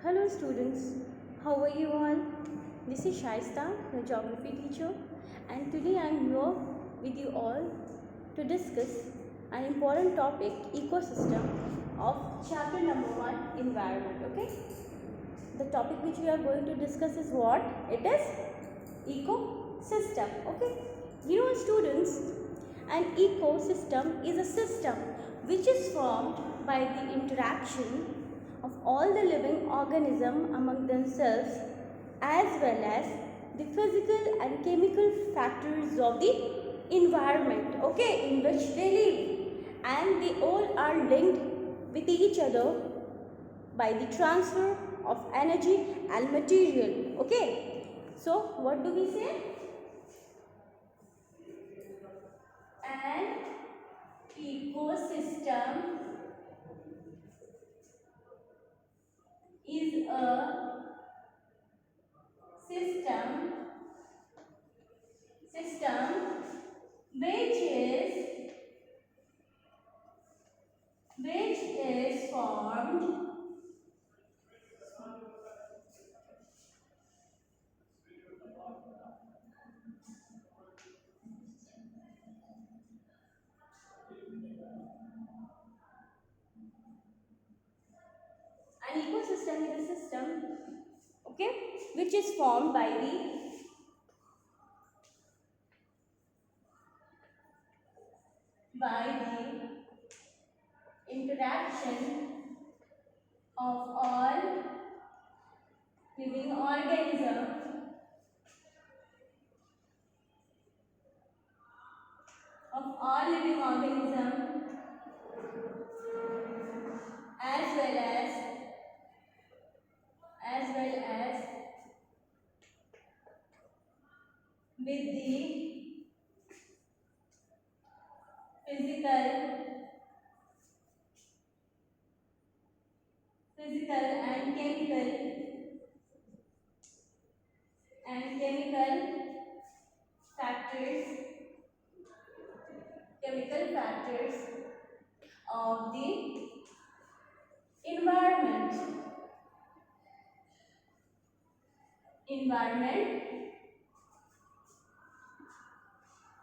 Hello students, how are you all? This is Shaista, your geography teacher, and today I am here with you all to discuss an important topic, ecosystem of chapter number 1, environment. Okay, the topic which we are going to discuss is what? It is ecosystem. Okay, students, an ecosystem is a system which is formed by the interaction of all the living organisms among themselves, as well as the physical and chemical factors of the environment, okay, in which they live, and they all are linked with each other by the transfer of energy and material. Okay, so what do we say? An ecosystem is a system which is formed an ecosystem is a system, okay, which is formed by the interaction of all living organisms as well as with the physical and chemical factors of the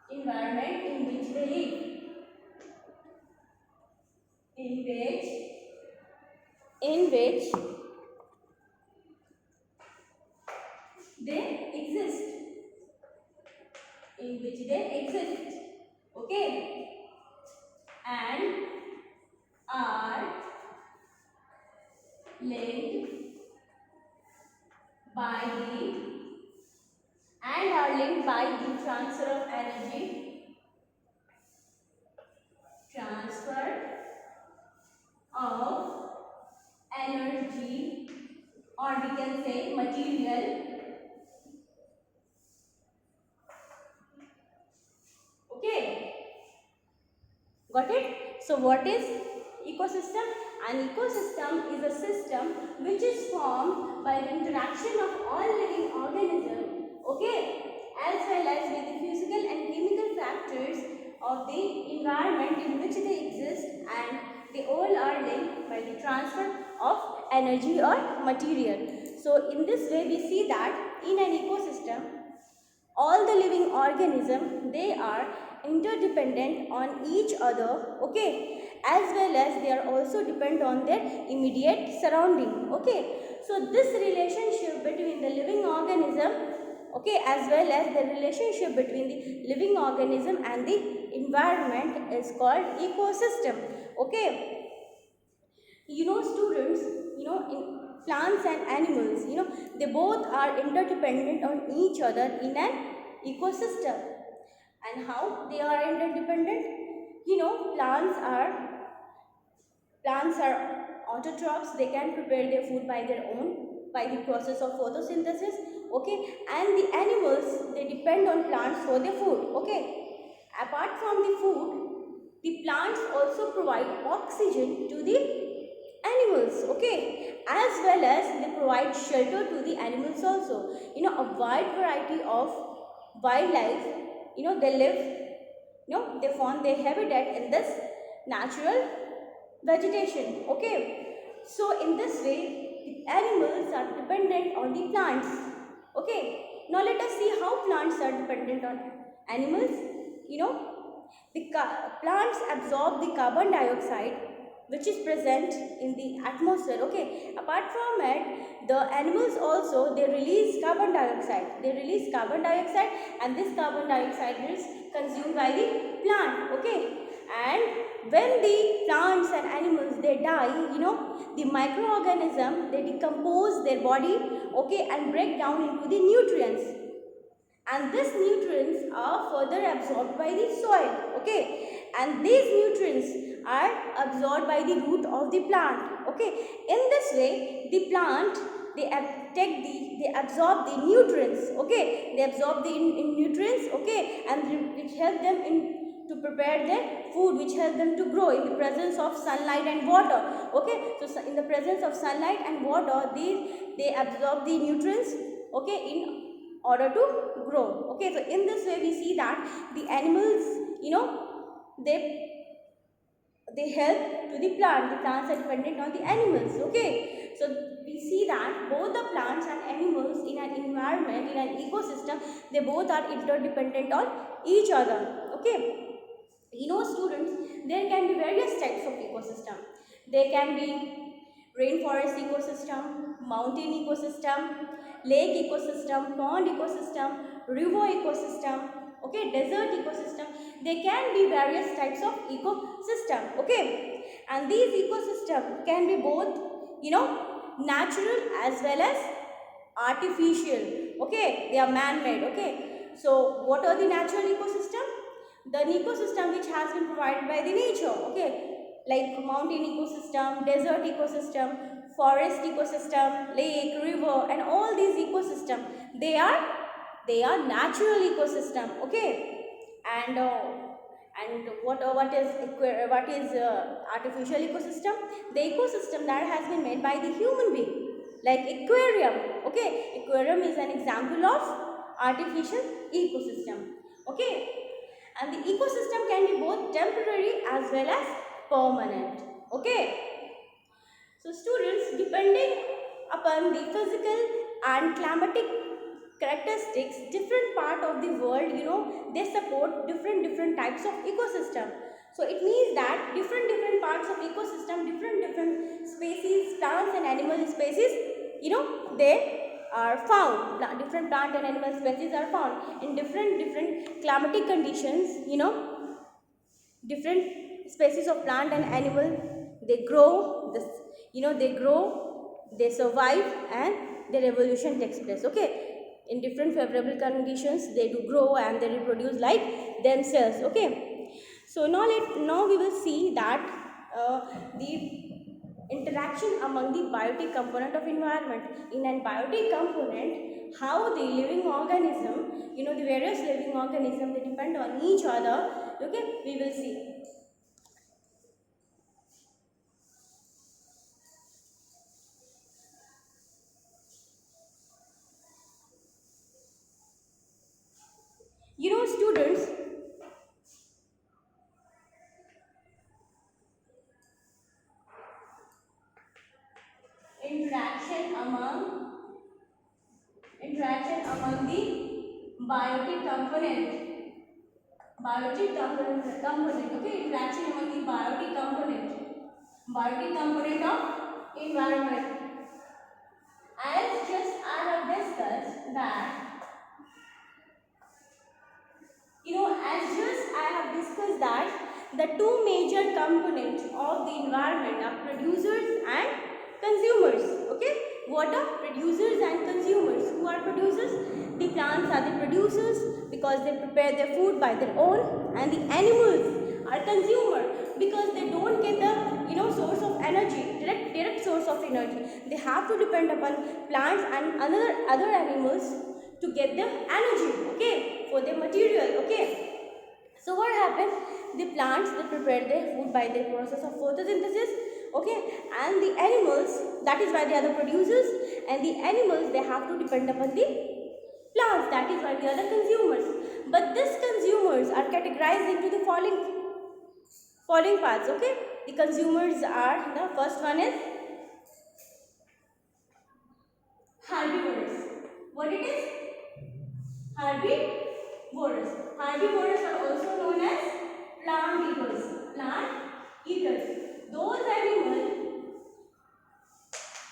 environment in which they live, in which they exist, okay, and are linked by the transfer of energy, or we can say material, okay, got it? So what is ecosystem? An ecosystem is a system which is formed by the interaction of all living organisms, okay, as well as with the physical and chemical factors of the environment in which they exist, and they all are linked by the transfer of energy or material. So in this way we see that in an ecosystem all the living organisms, they are interdependent on each other, okay, as well as they are also depend on their immediate surrounding, okay. So this relationship between the living organism, okay, as well as the relationship between the living organism and the environment is called ecosystem, okay. Students, in plants and animals, they both are interdependent on each other in an ecosystem. And how they are interdependent? Plants are autotrophs. They can prepare their food by their own, by the process of photosynthesis, okay. And the animals, they depend on plants for their food, okay. Apart from the food, the plants also provide oxygen to the animals, okay, as well as they provide shelter to the animals also. A wide variety of wildlife, they live, they form their habitat in this natural vegetation, okay. So in this way the animals are dependent on the plants. Okay. Now let us see how plants are dependent on animals. You know, the plants absorb the carbon dioxide which is present in the atmosphere. Okay. Apart from it, the animals also, they release carbon dioxide. They release carbon dioxide, and this carbon dioxide is consumed by the plant. Okay. And when the plants and animals, they die, you know, the microorganism, they decompose their body, okay, and break down into the nutrients, and these nutrients are further absorbed by the soil. Okay, and these nutrients are absorbed by the root of the plant. Okay, in this way the plant, they absorb the nutrients. Okay, they absorb the nutrients. Okay, and which help them in to prepare their food, which help them to grow in the presence of sunlight and water. Okay, so in the presence of sunlight and water, they absorb the nutrients, okay, in order to grow. Okay, so in this way we see that the animals, you know, they help to the plant. The plants are dependent on the animals. Okay, so we see that both the plants and animals in an environment, in an ecosystem, they both are interdependent on each other. Okay, you know students, there can be various types of ecosystem. There can be rainforest ecosystem, mountain ecosystem, lake ecosystem, pond ecosystem, river ecosystem, okay, desert ecosystem. There can be various types of ecosystem. Okay, and these ecosystem can be both, you know, natural as well as artificial. Okay, they are man-made. Okay, so what are the natural ecosystem? The ecosystem which has been provided by the nature. Okay, like mountain ecosystem, desert ecosystem, forest ecosystem, lake, river, and all these ecosystem, they are natural ecosystem. Okay, and what is artificial ecosystem? The ecosystem that has been made by the human being, like aquarium. Okay, aquarium is an example of artificial ecosystem. Okay, and the ecosystem can be both temporary as well as permanent. Okay, so students, depending upon the physical and climatic characteristics, different part of the world, you know, they support different types of ecosystem. So it means that different parts of ecosystem, different species, plants and animal species, you know, they are found. Different plant and animal species are found in different climatic conditions. You know, different species of plant and animal, they grow. This, you know, they grow, they survive, and their evolution takes place. Okay, in different favorable conditions, they do grow and they reproduce like themselves. Okay, so now we will see that the interaction among the biotic component of environment. In a biotic component, how the living organism, you know, the various living organism, they depend on each other. Okay, we will see. You know students, interaction among the biotic component. Okay, interaction among the biotic component of environment. As just I have discussed that, you know, as just I have discussed that the two major components of the environment are producers and consumers. Okay, what are producers and consumers? Who are producers? The plants are the producers because they prepare their food by their own, and the animals are consumer because they don't get the, you know, source of energy, direct source of energy. They have to depend upon plants and other animals to get them energy. Okay, for their material. Okay, so what happens? The plants, they prepare their food by the process of photosynthesis. Okay, and the animals, that is why they are the producers, and the animals, they have to depend upon the plants, that is why they are the consumers. But these consumers are categorized into the following parts. Okay, the consumers are, the first one is What it is? Herbivores. Herbivores are also known as plant eaters. Plant eaters. Those animals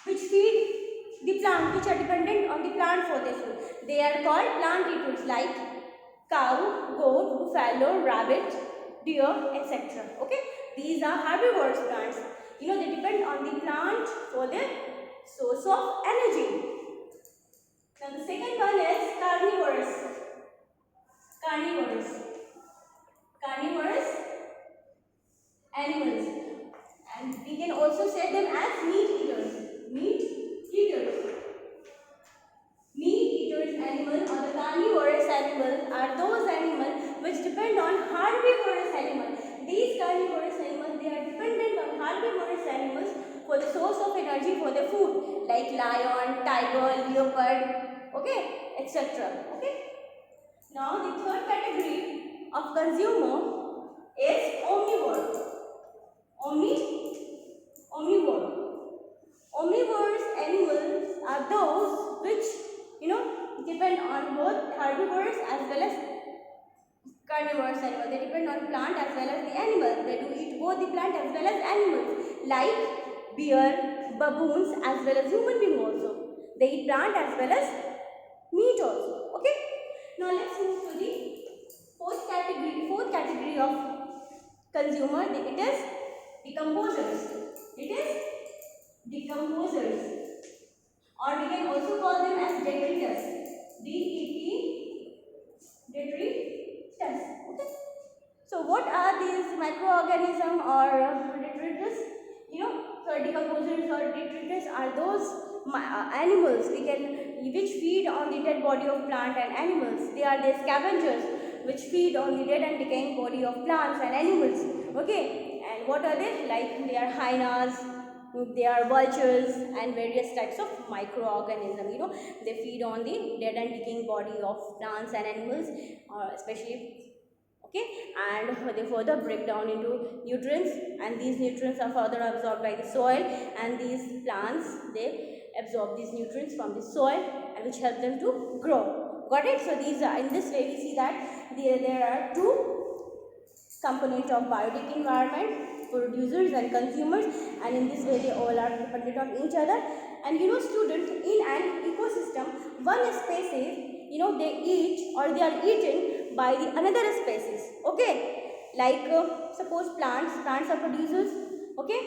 which feed the plant, which are dependent on the plant for their food. They are called plant eaters, like cow, goat, buffalo, rabbit, deer, etc. Okay, these are herbivorous plants. You know, they depend on the plant for their source of energy. Now the second one is carnivorous. Carnivorous animals, and we can also say them as meat eaters. Meat eaters animals, or the carnivorous animals, are those animals which depend on herbivorous animals. These carnivorous animals, they are dependent on herbivorous animals for the source of energy for their food, like lion, tiger, leopard, okay, etc. Okay. Now the third category of consumer is omnivore. Omnivore. Omnivorous animals are those which, you know, depend on both herbivores as well as carnivorous animals. They depend on plant as well as the animals. They do eat both the plant as well as animals, like bear, baboons, as well as human beings also. They eat plant as well as meat also. Okay. Now let's move to the fourth category of consumer. It is decomposers. Or we can also call them as detritus. Detritus. Okay. So what are these microorganisms or detritus? You know, so decomposers or detritus are those animals which feed on the dead body of plant and animals. They are the scavengers which feed on the dead and decaying body of plants and animals. Okay, and what are they? Like, they are hyenas, they are vultures, and various types of microorganisms. You know, they feed on the dead and decaying body of plants and animals, especially. Okay, and they further break down into nutrients, and these nutrients are further absorbed by the soil, and these plants, they absorb these nutrients from the soil, and which help them to grow. Got it? So these are, in this way we see that there are two components of biotic environment, producers and consumers, and in this way they all are dependent on each other. And you know, students, in an ecosystem, one species, you know, they eat or they are eaten by the another species. Okay, like suppose plants are producers. Okay,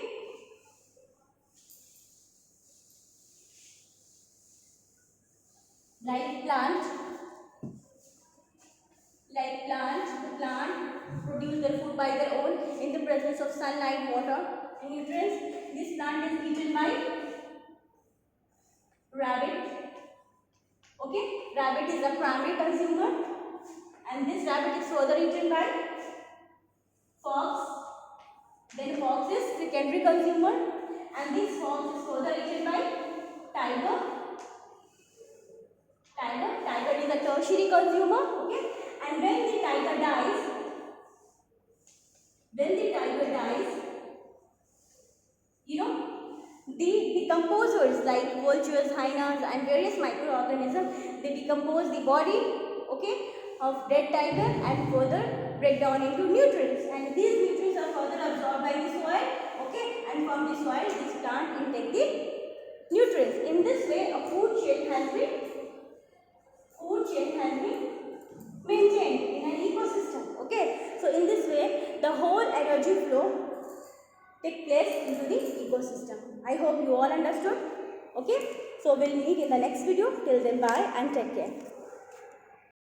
like plant, the plant produce their food by their own in the presence of sunlight, water, and nutrients. This plant is eaten by rabbit. Okay, rabbit is the primary consumer, and this rabbit is further eaten by fox. Then fox is secondary consumer, and this fox is further eaten by tiger. Tiger is a tertiary consumer. Okay, and when the tiger dies, you know, the decomposers like vultures, hyenas, and various microorganisms, they decompose the body, okay, of dead tiger and further break down into nutrients, and these nutrients are further absorbed by the soil. Okay, and from the soil this plant intake the nutrients. In this way a food chain has been maintained in an ecosystem. Okay, so in this way the whole energy flow take place into the ecosystem. I hope you all understood. Okay, so we'll meet in the next video. Till then, bye and take care.